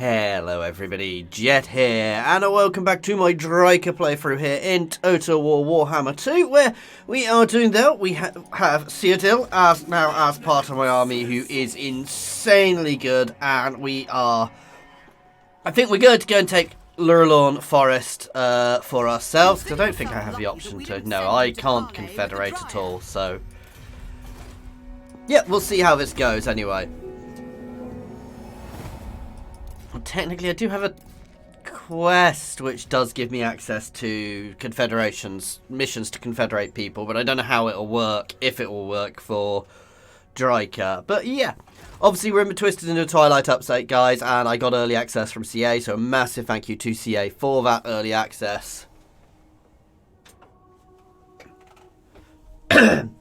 Hello everybody, Jet here, and welcome back to my Drycha playthrough here in Total War Warhammer 2, where we are doing that. We have Cyrodiil as part of my army, who is insanely good, and we are, I think we're going to go and take Lurlawn Forest for ourselves, because I don't think I have the option to. No, I can't confederate at all, so yeah, we'll see how this goes anyway. Well, technically, I do have a quest which does give me access to missions to confederate people, but I don't know how it'll work, if it will work for Drycha. But yeah, obviously we're in the Twisted and The Twilight update, guys, and I got early access from CA, so a massive thank you to CA for that early access.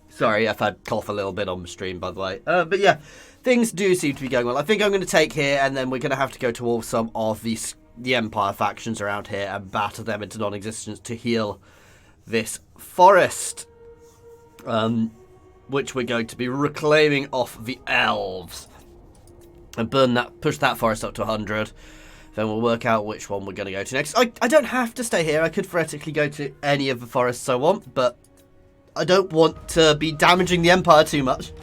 Sorry if I cough a little bit on the stream, by the way. But yeah, things do seem to be going well. I think I'm going to take here, and then we're going to have to go towards some of the Empire factions around here and batter them into non-existence to heal this forest, which we're going to be reclaiming off the Elves and push that forest up to 100. Then we'll work out which one we're going to go to next. I don't have to stay here. I could theoretically go to any of the forests I want, but I don't want to be damaging the Empire too much.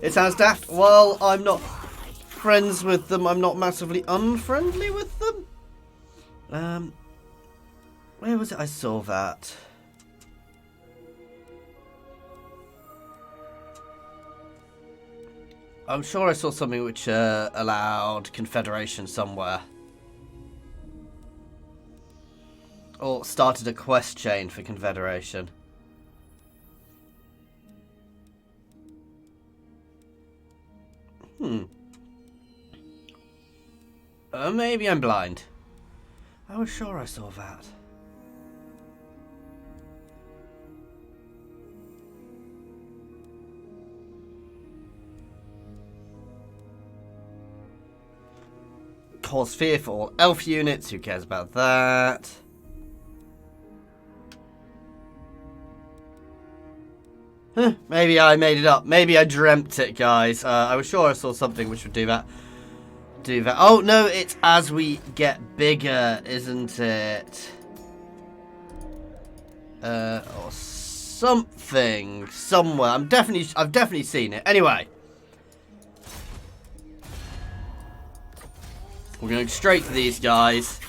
It sounds daft. Well, I'm not friends with them. I'm not massively unfriendly with them. Where was it I saw that? I'm sure I saw something which allowed confederation somewhere. Or started a quest chain for confederation. Maybe I'm blind. I was sure I saw that. Cause fear for all elf units. Who cares about that? Maybe I made it up. Maybe I dreamt it, guys. I was sure I saw something which would do that. Oh, no, it's as we get bigger, isn't it? Or something. Somewhere. I've definitely seen it. Anyway. We're going straight to these guys.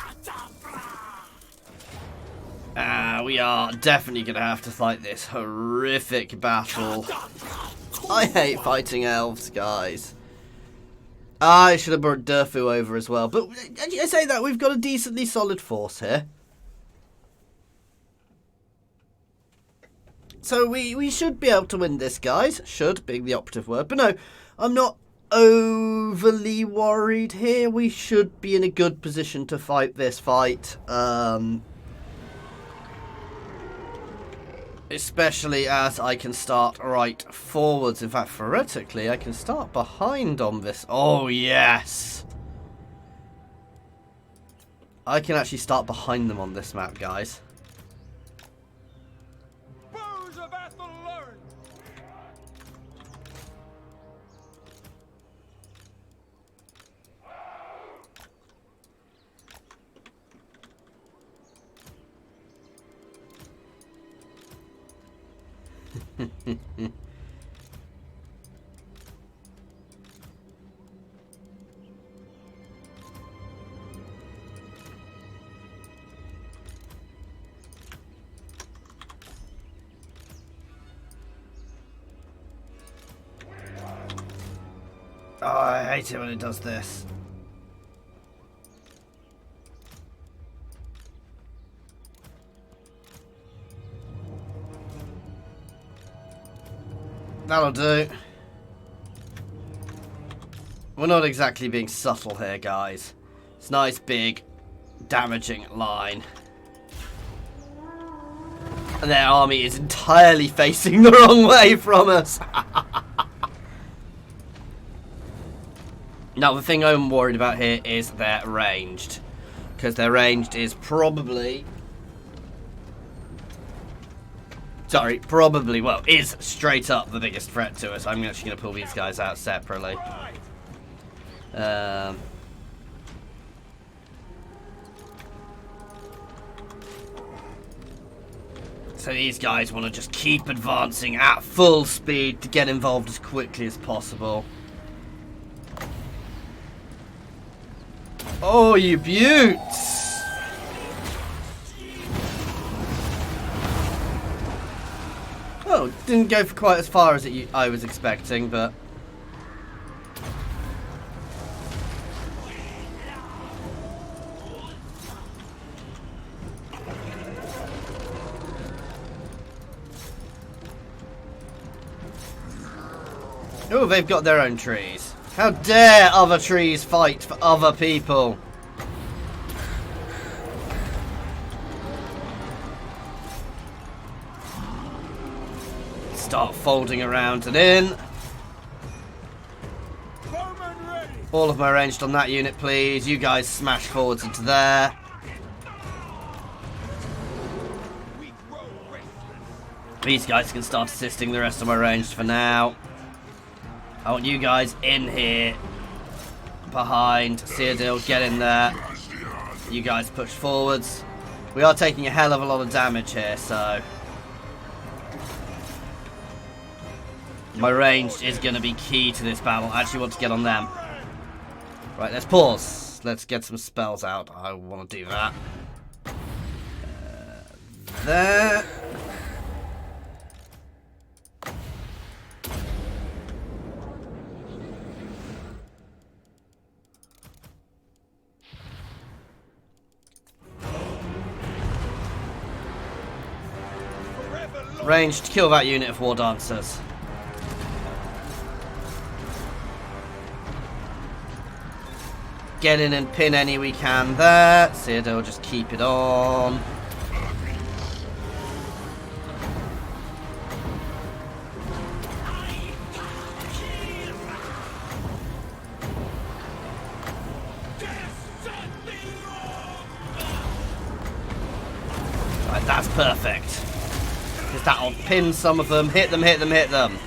We are definitely going to have to fight this horrific battle. I hate fighting elves, guys. I should have brought Durfu over as well. But I say that, we've got a decently solid force here. So we should be able to win this, guys. Should being the operative word. But no, I'm not overly worried here. We should be in a good position to fight this fight. Especially as I can start right forwards. In fact, theoretically, I can start behind on this. Oh, yes. I can actually start behind them on this map, guys. Oh, I hate it when it does this. That'll do. We're not exactly being subtle here, guys. It's a nice, big, damaging line. And their army is entirely facing the wrong way from us. Now, the thing I'm worried about here is their ranged. Because their ranged is probably... well, is straight up the biggest threat to us. I'm actually going to pull these guys out separately. So these guys want to just keep advancing at full speed to get involved as quickly as possible. Oh, you beauts! Oh, didn't go for quite as far as I was expecting, but... Oh, they've got their own trees. How dare other trees fight for other people? Start folding around and in. All of my ranged on that unit, please. You guys smash forwards into there. These guys can start assisting the rest of my ranged for now. I want you guys in here. Behind. Cyrodiil, get in there. You guys push forwards. We are taking a hell of a lot of damage here, so... My ranged is going to be key to this battle. I actually want to get on them. Right, let's pause. Let's get some spells out. I want to do that. There. Ranged, kill that unit of war dancers. Get in and pin any we can there. Cyrodiil, just keep it on. Right, that's perfect. Because that'll pin some of them. Hit them, hit them, hit them.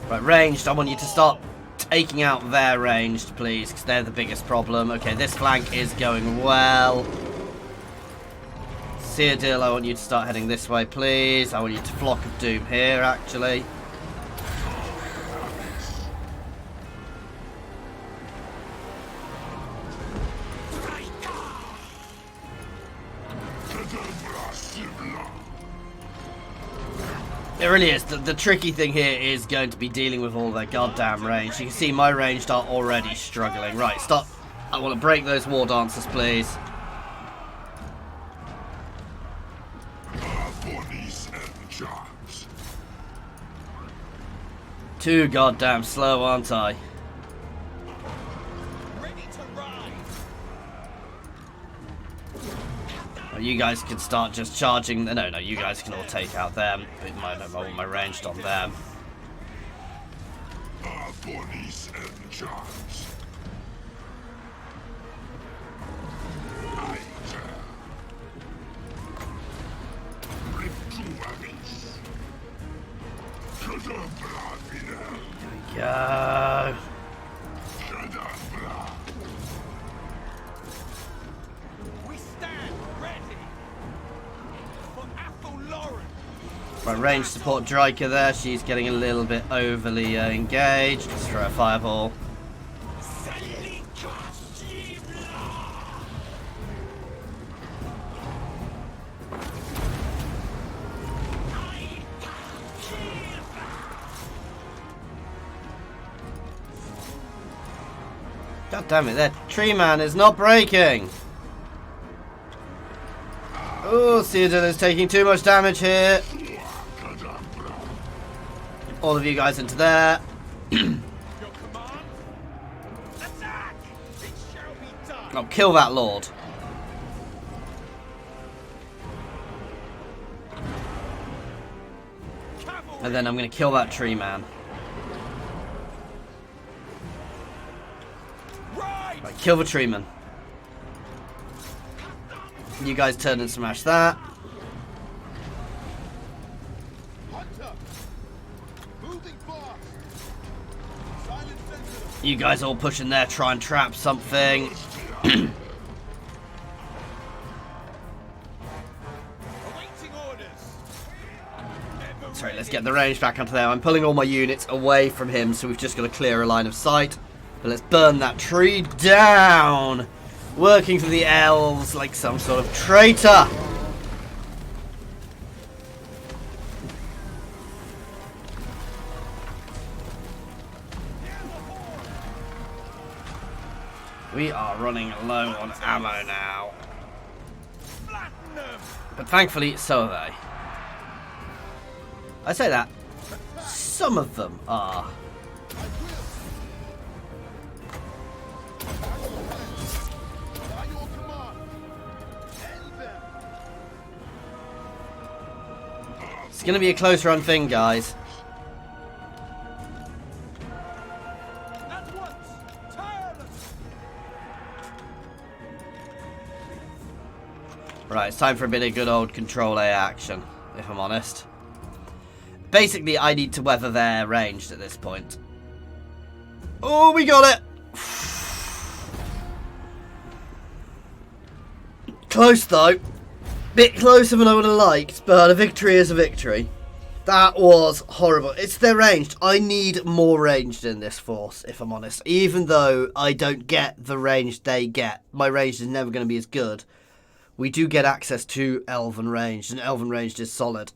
Right, ranged, I want you to start taking out their ranged, please, because they're the biggest problem. Okay, this flank is going well. Cyrodiil, I want you to start heading this way, please. I want you to Flock of Doom here, actually. It really is. The tricky thing here is going to be dealing with all their goddamn range. You can see my ranged are already struggling. Right, stop. I want to break those war dancers, please. Too goddamn slow, aren't I? You guys can start just charging. No, you guys can all take out them. I want my ranged on them. There we go. Right, range support Drycha there. She's getting a little bit overly engaged. Let's throw a fireball. God damn it, that tree man is not breaking. Oh, Cyrodiil is taking too much damage here. All of you guys into there. Oh, kill that lord. And then I'm going to kill that tree man. Right, kill the tree man. You guys turn and smash that. You guys all push in there, try and trap something. to get the range back onto there. I'm pulling all my units away from him, so we've just got to clear a line of sight. But let's burn that tree down. Working for the elves like some sort of traitor. We are running low on ammo now. But thankfully, so are they. I say that. Some of them are. It's going to be a close run thing, guys. Right, it's time for a bit of good old Control A action, if I'm honest. Basically, I need to weather their ranged at this point. Oh, we got it! Close, though. Bit closer than I would have liked, but a victory is a victory. That was horrible. It's their ranged. I need more ranged in this force, if I'm honest. Even though I don't get the range they get, my range is never going to be as good. We do get access to Elven ranged, and Elven ranged is solid.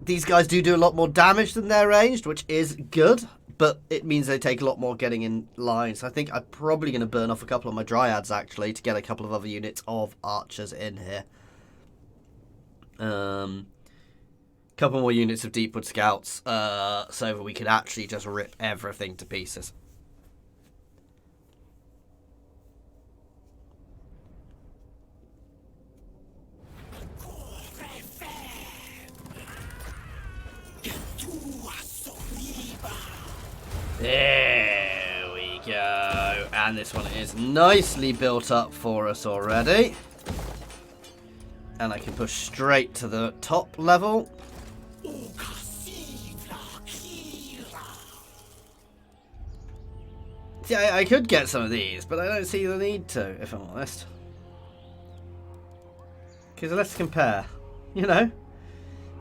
These guys do a lot more damage than they're ranged, which is good, but it means they take a lot more getting in line. So I think I'm probably going to burn off a couple of my Dryads, actually, to get a couple of other units of archers in here. Couple more units of Deepwood Scouts, so that we could actually just rip everything to pieces. There we go. And this one is nicely built up for us already. And I can push straight to the top level. See, I could get some of these, but I don't see the need to, if I'm honest. Because let's compare, you know.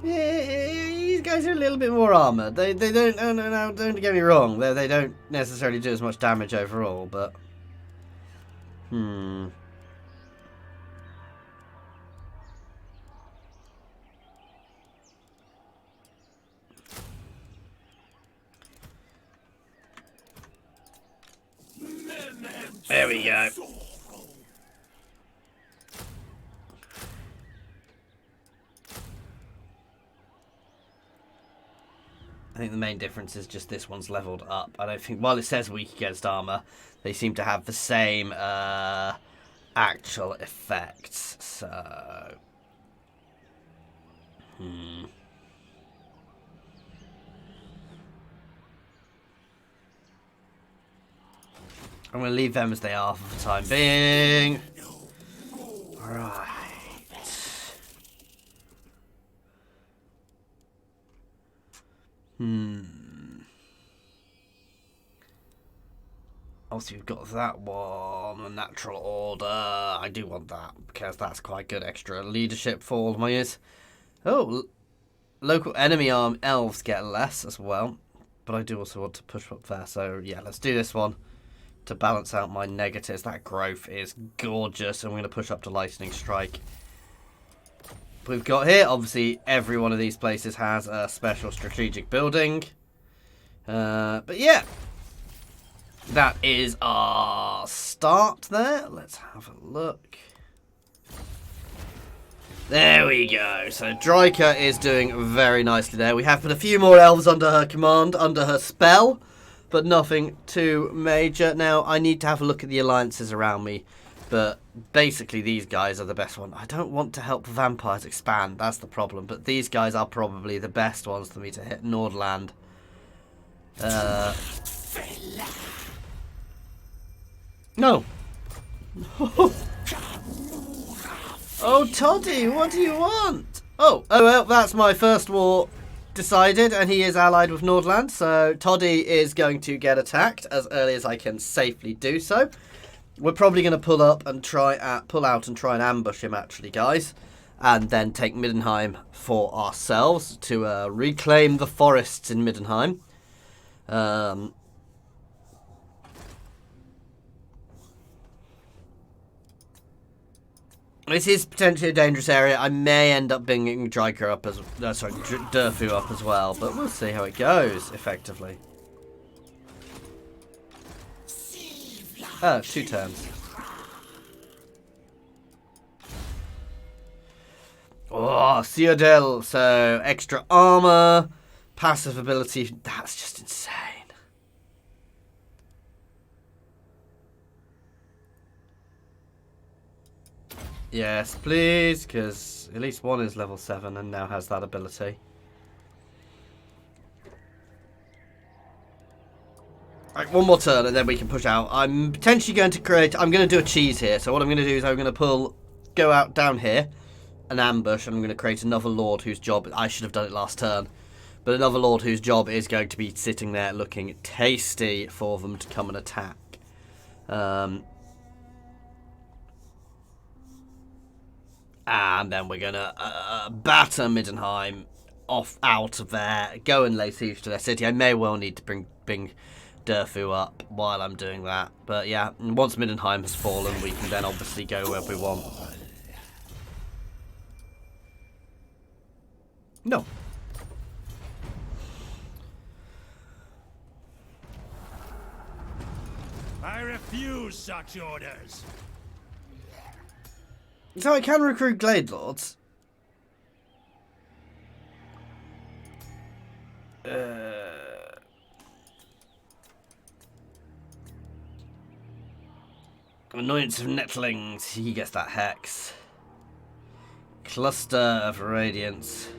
Yeah, these guys are a little bit more armoured. They don't, no, don't get me wrong. They don't necessarily do as much damage overall, but... There we go. I think the main difference is just this one's leveled up. I don't think, while it says weak against armor, they seem to have the same actual effects. So, I'm going to leave them as they are for the time being. Right. Also, you've got that one, a natural order. I do want that because that's quite good extra leadership for all of my years. Oh, local enemy arm elves get less as well, but I do also want to push up there. So yeah, let's do this one to balance out my negatives. That growth is gorgeous, and we're going to push up to lightning strike. We've got here, obviously, every one of these places has a special strategic building. But yeah, that is our start there. Let's have a look. There we go. So Drycha is doing very nicely there. We have put a few more elves under her command, under her spell, but nothing too major. Now, I need to have a look at the alliances around me. But basically, these guys are the best one. I don't want to help vampires expand. That's the problem. But these guys are probably the best ones for me to hit Nordland. No. Oh, Toddy, what do you want? Oh, well, that's my first war decided, and he is allied with Nordland. So Toddy is going to get attacked as early as I can safely do so. We're probably going to pull out and try and ambush him, actually, guys. and then take Middenheim for ourselves to reclaim the forests in Middenheim. This is potentially a dangerous area. I may end up bringing Drycha up as Durfu up as well, but we'll see how it goes. Effectively. 2 turns. Oh, Citadel. So extra armor, passive ability. That's just insane. Yes, please, because at least one is level 7 and now has that ability. Right, one more turn and then we can push out. I'm potentially going to create... I'm going to do a cheese here. So what I'm going to do is I'm going to go out down here, an ambush, and I'm going to create another lord whose job... I should have done it last turn. But another lord whose job is going to be sitting there looking tasty for them to come and attack. And then we're going to batter Middenheim out of there, go and lay siege to their city. I may well need to bring Durfu up while I'm doing that. But yeah, once Middenheim has fallen, we can then obviously go where we want. No. I refuse such orders. So I can recruit Glade Lords. Annoyance of Netlings. He gets that hex. Cluster of Radiance.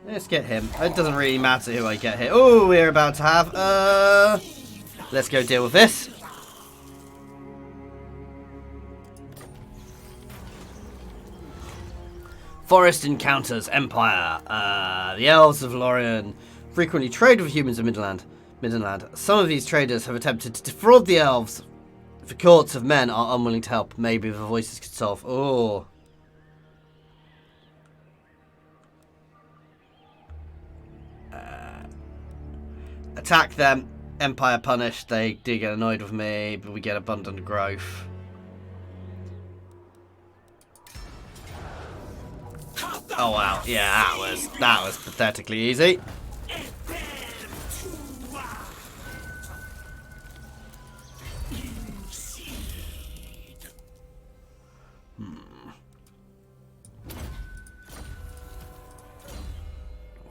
Let's get him. It doesn't really matter who I get here. Oh, we're about to have... let's go deal with this. Forest encounters Empire. The Elves of Lorien frequently trade with humans of Middenland. Some of these traders have attempted to defraud the Elves. If the courts of men are unwilling to help, maybe the voices could solve... Oh... Attack them. Empire punished. They do get annoyed with me, but we get abundant growth. Oh wow, yeah, that was pathetically easy.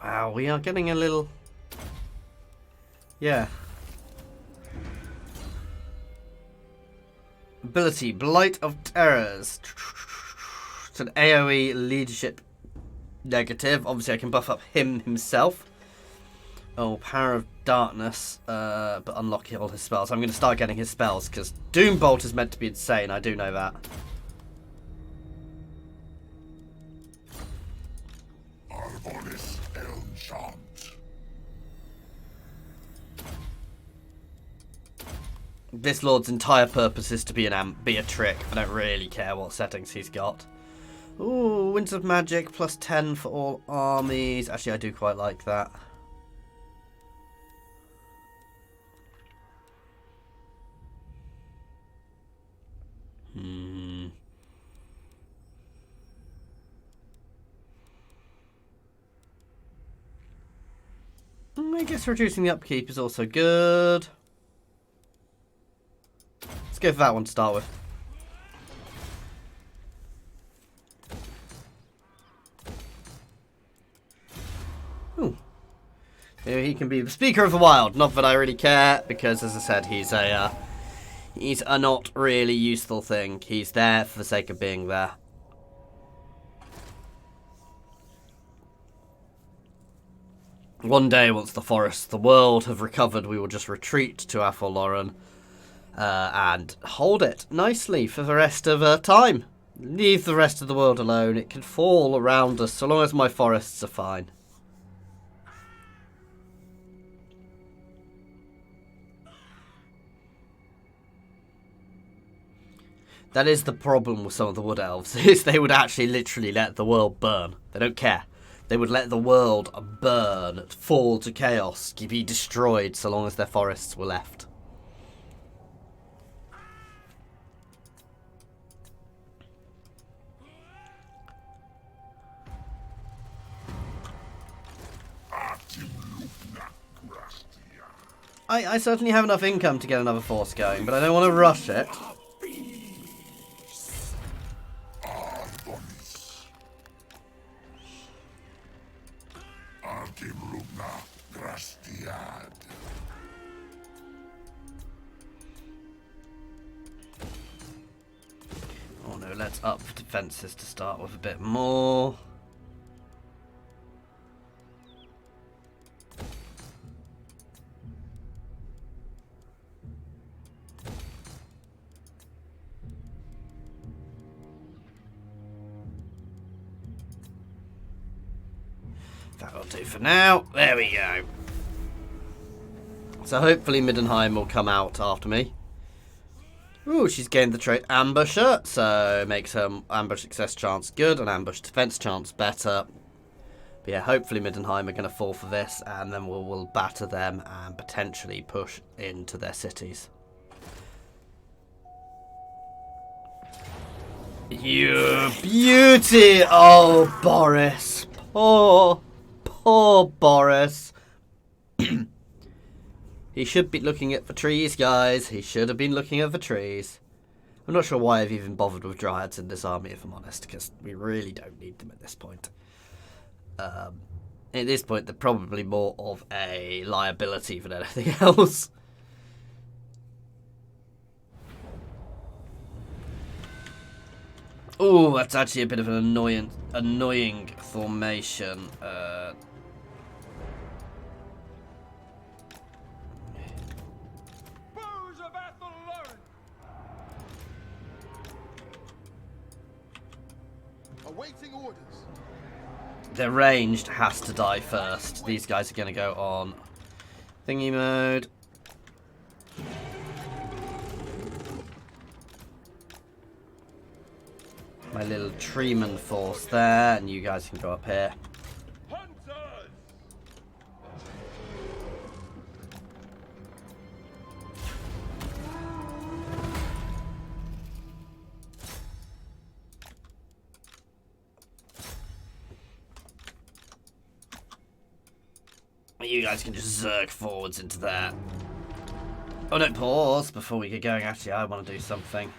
Wow, we are getting a little... Yeah. Ability, Blight of Terrors. It's an AoE leadership negative. Obviously I can buff up himself. Oh, Power of Darkness, but unlock all his spells. I'm going to start getting his spells, because Doombolt is meant to be insane, I do know that. Arbonis Elmchant. This lord's entire purpose is to be a trick. I don't really care what settings he's got. Ooh, Winds of Magic, plus 10 for all armies. Actually, I do quite like that. I guess reducing the upkeep is also good. Let's go for that one to start with. Ooh. Maybe he can be the Speaker of the Wild. Not that I really care, because as I said, he's a not really useful thing. He's there for the sake of being there. One day, once the forests, the world have recovered, we will just retreat to Athol-Loren and hold it nicely for the rest of time. Leave the rest of the world alone. It can fall around us so long as my forests are fine. That is the problem with some of the Wood Elves, is they would actually literally let the world burn. They don't care. They would let the world burn, fall to chaos, be destroyed so long as their forests were left. I certainly have enough income to get another force going, but I don't want to rush it. Oh no, let's up defences to start with a bit more. That'll do for now. There we go. So hopefully Middenheim will come out after me. Ooh, she's gained the trait Ambusher, so makes her ambush success chance good and ambush defense chance better. But yeah, hopefully Middenheim are going to fall for this, and then we'll batter them and potentially push into their cities. You beauty! Oh, Boris. Poor Boris. He should be looking at the trees, guys. He should have been looking at the trees. I'm not sure why I've even bothered with Dryads in this army, if I'm honest, because we really don't need them at this point. At this point, they're probably more of a liability than anything else. Oh, that's actually a bit of an annoying formation. Awaiting orders. Their ranged has to die first. These guys are going to go on thingy mode. My little treeman force there, and you guys can go up here. Hunters! You guys can just zerg forwards into that. Oh no, pause before we get going. Actually, I want to do something.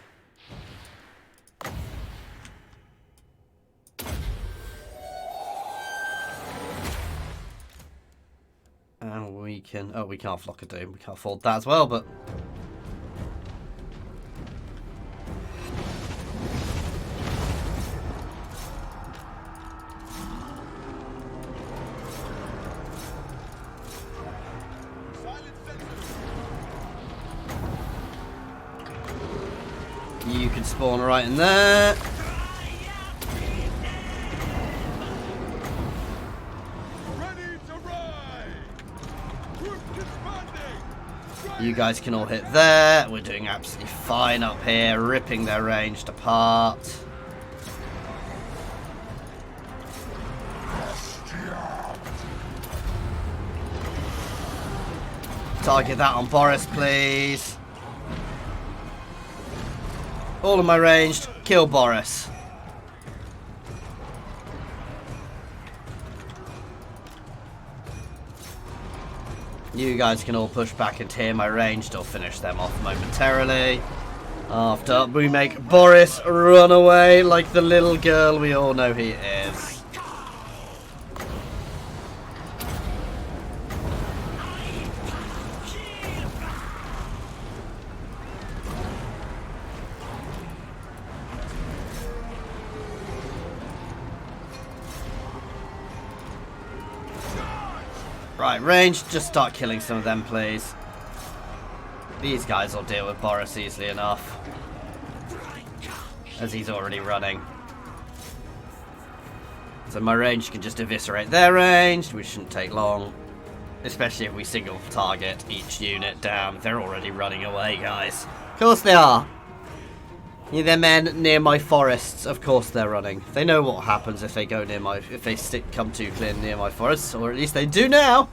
And we can... Oh, we can't Flock a Doom. We can't afford that as well, but... You can spawn right in there. You guys can all hit there. We're doing absolutely fine up here, ripping their ranged apart. Target that on Boris, please. All of my ranged, kill Boris. You guys can all push back into here. My ranged will finish them off momentarily. After we make Boris run away like the little girl we all know he is. Right, range, just start killing some of them, please. These guys will deal with Boris easily enough, as he's already running. So my range can just eviscerate their range, which shouldn't take long. Especially if we single target each unit down. They're already running away, guys. Of course they are. Yeah, they're men near my forests. Of course they're running. They know what happens if they go near my... if they come too clear near my forests. Or at least they do now.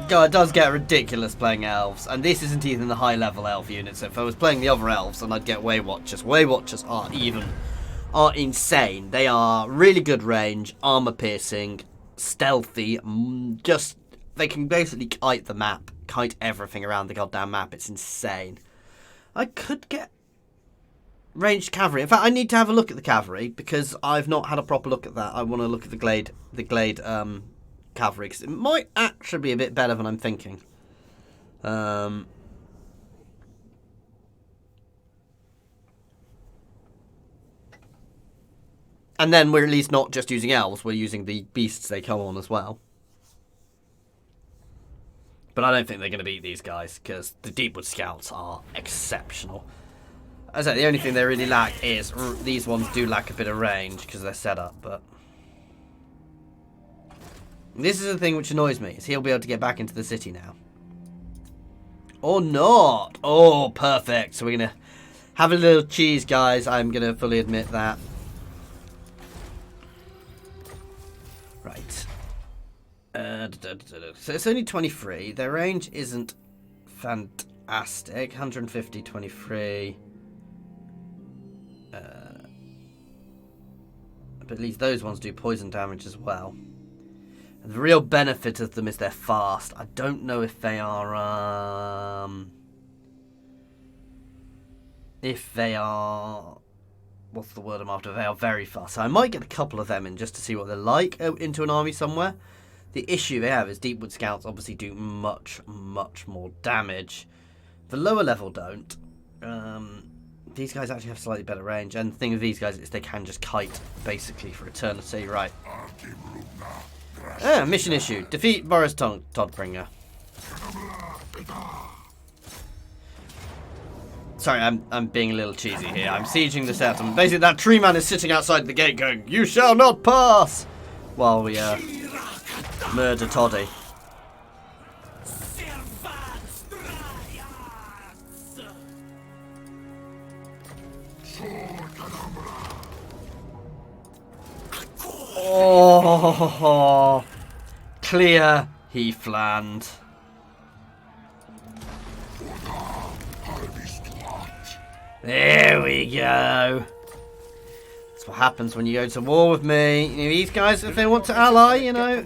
God, it does get ridiculous playing elves. And this isn't even the high level elf units. If I was playing the other elves, then I'd get Way Watchers. Way Watchers are insane. They are really good range, armor piercing, stealthy, just they can basically kite the map, kite everything around the goddamn map. It's insane. I could get ranged cavalry. In fact, I need to have a look at the cavalry because I've not had a proper look at that. I want to look at the glade cavalry because it might actually be a bit better than I'm thinking. And then we're at least not just using elves, we're using the beasts they come on as well. But I don't think they're going to beat these guys, because the Deepwood Scouts are exceptional. As I say, the only thing they really lack is, these ones do lack a bit of range, because they're set up, but... This is the thing which annoys me, is he'll be able to get back into the city now. Or not! Oh, perfect! So we're going to have a little cheese, guys, I'm going to fully admit that. Right. So it's only 23. Their range isn't fantastic. 150, 23. But at least those ones do poison damage as well. And the real benefit of them is they're fast. I don't know if they are... if they are... What's the word I'm after? They are very fast. So I might get a couple of them in just to see what they're like into an army somewhere. The issue they have is Deepwood Scouts obviously do much, much more damage. The lower level don't. These guys actually have slightly better range. And the thing with these guys is they can just kite, basically, for eternity. Right. Mission issue. Defeat Boris Toddbringer. Sorry, I'm being a little cheesy here. I'm sieging the settlement. Basically, that tree man is sitting outside the gate going, "You shall not pass!" While we, murder Toddy. Oh, clear Heathland. There we go. That's what happens when you go to war with me. You know, these guys, if they want to ally, you know,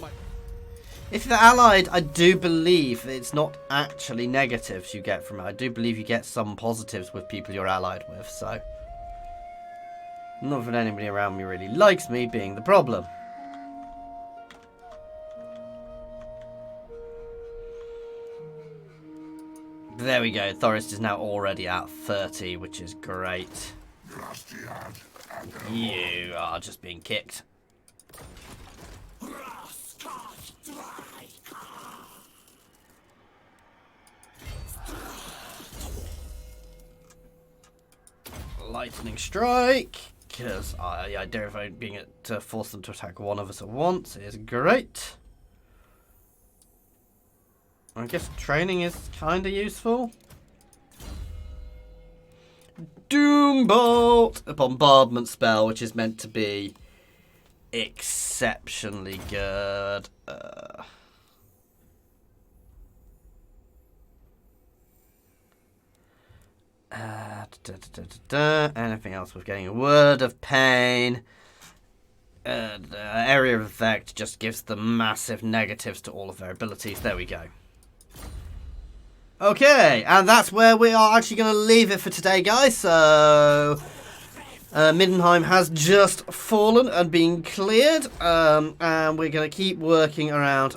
if they're allied, I do believe it's not actually negatives you get from it. I do believe you get some positives with people you're allied with, so. Not that anybody around me really likes me being the problem. There we go. Thorist is now already at 30, which is great. You are just being kicked. Lightning strike, because I dare if I'm being to force them to attack one of us at once is great. I guess training is kind of useful. Doombolt! A bombardment spell, which is meant to be exceptionally good. Anything else? We're getting a word of pain. Area of effect just gives them massive negatives to all of their abilities. There we go. Okay, and that's where we are actually going to leave it for today, guys. So, Middenheim has just fallen and been cleared, and we're going to keep working around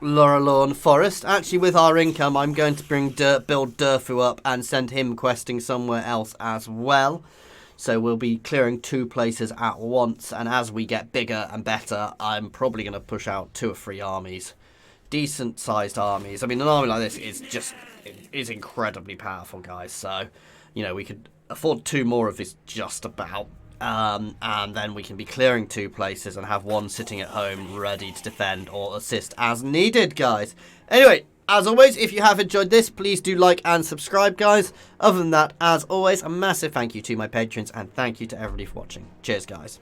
Lorelorn Forest. Actually, with our income, I'm going to build Durfu up and send him questing somewhere else as well. So we'll be clearing 2 places at once, and as we get bigger and better, I'm probably going to push out 2 or 3 armies. Decent sized armies. I mean, an army like this is incredibly powerful, guys. So, you know, we could afford 2 more of this just about. And then we can be clearing 2 places and have 1 sitting at home ready to defend or assist as needed, guys. Anyway, as always, if you have enjoyed this, please do like and subscribe, guys. Other than that, as always, a massive thank you to my patrons and thank you to everybody for watching. Cheers, guys.